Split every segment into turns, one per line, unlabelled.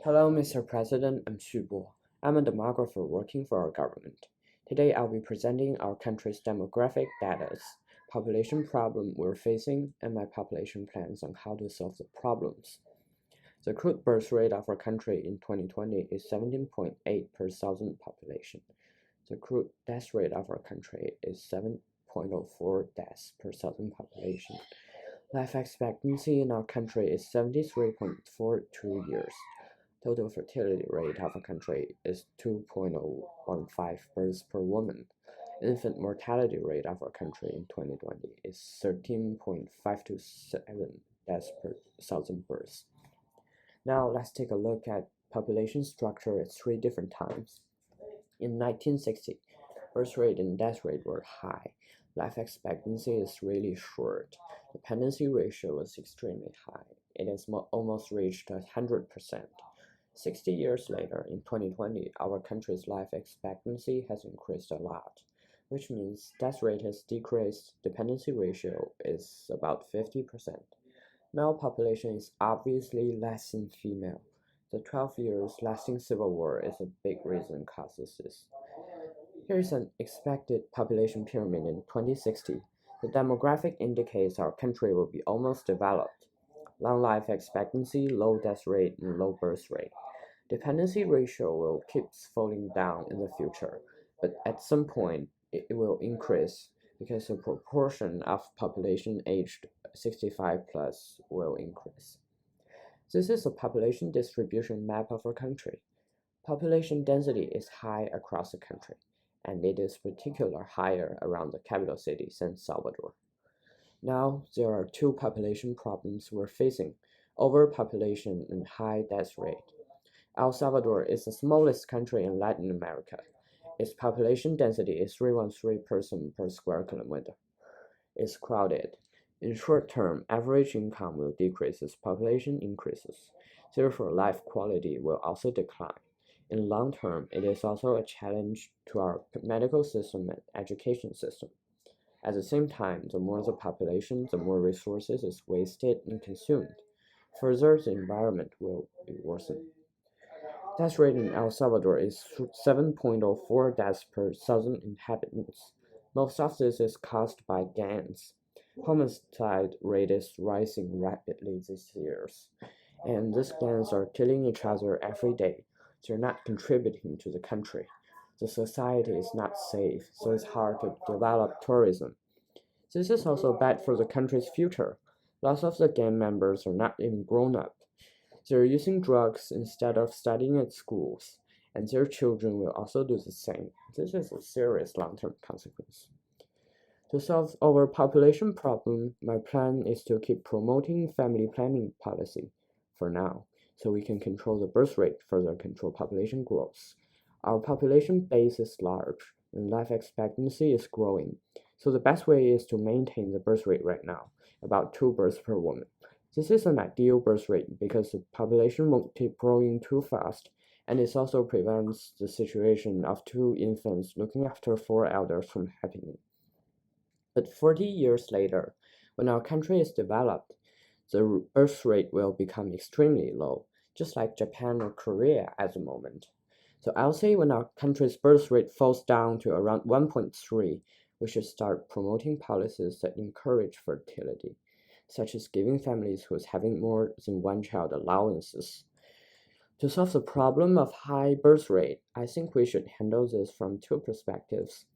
Hello, Mr. President. I'm Xu Bo. I'm a demographer working for our government. Today, I'll be presenting our country's demographic data, population problem we're facing, and my population plans on how to solve the problems. The crude birth rate of our country in 2020 is 17.8 per thousand population. The crude death rate of our country is 7.04 deaths per thousand population. Life expectancy in our country is 73.42 years. Total fertility rate of our country is 2.015 births per woman. Infant mortality rate of our country in 2020 is 13.527 deaths per thousand births. Now let's take a look at population structure at three different times. In 1960, birth rate and death rate were high. Life expectancy is really short. Dependency ratio was extremely high. It has almost reached 100%. 60 years later, in 2020, our country's life expectancy has increased a lot, which means death rate has decreased, dependency ratio is about 50%. Male population is obviously less than female. The 12 years lasting civil war is a big reason causes this. Here's an expected population pyramid in 2060. The demographic indicates our country will be almost developed. Long life expectancy, low death rate, and low birth rate. Dependency ratio will keep falling down in the future, but at some point it will increase because the proportion of population aged 65 plus will increase. This is a population distribution map of our country. Population density is high across the country, and it is particularly higher around the capital city, San Salvador. Now, there are two population problems we're facing: overpopulation and high death rate. El Salvador is the smallest country in Latin America. Its population density is 313 person per square kilometer. It's crowded. In short term, average income will decrease as population increases. Therefore, life quality will also decline. In long term, it is also a challenge to our medical system and education system. At the same time, the more the population, the more resources is wasted and consumed. Further, the environment will be worsened. Death rate in El Salvador is 7.04 deaths per thousand inhabitants. Most of this is caused by gangs. Homicide rate is rising rapidly these years, and these gangs are killing each other every day. They're not contributing to the country. The society is not safe, so it's hard to develop tourism. This is also bad for the country's future. Lots of the gang members are not even grown up. They're using drugs instead of studying at schools, and their children will also do the same. This is a serious long-term consequence. To solve our population problem, my plan is to keep promoting family planning policy for now, so we can control the birth rate, further control population growth. Our population base is large, and life expectancy is growing, so the best way is to maintain the birth rate right now, about 2 births per woman. This is an ideal birth rate because the population won't keep growing too fast, and it also prevents the situation of 2 infants looking after 4 elders from happening. But 40 years later, when our country is developed, the birth rate will become extremely low, just like Japan or Korea at the moment. So I'll say when our country's birth rate falls down to around 1.3, we should start promoting policies that encourage fertility, such as giving families who's having more than one child allowances. To solve the problem of high birth rate, I think we should handle this from 2 perspectives.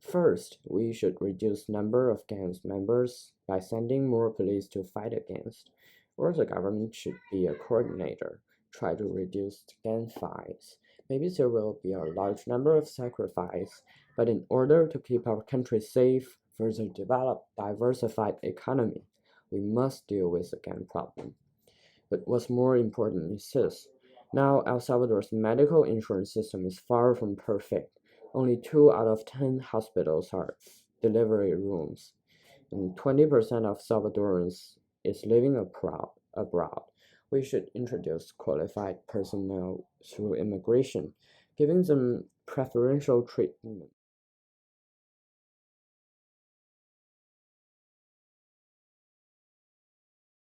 First, we should reduce number of gangs members by sending more police to fight against, or the government should be a coordinator, try to reduce gang fights. Maybe there will be a large number of sacrifices, but in order to keep our country safe, further develop diversified economy, we must deal with the gang problem. But what's more important is this. Now, El Salvador's medical insurance system is far from perfect. Only 2 out of 10 hospitals are delivery rooms, and 20% of Salvadorans is living abroad. We should introduce qualified personnel through immigration, giving them preferential treatment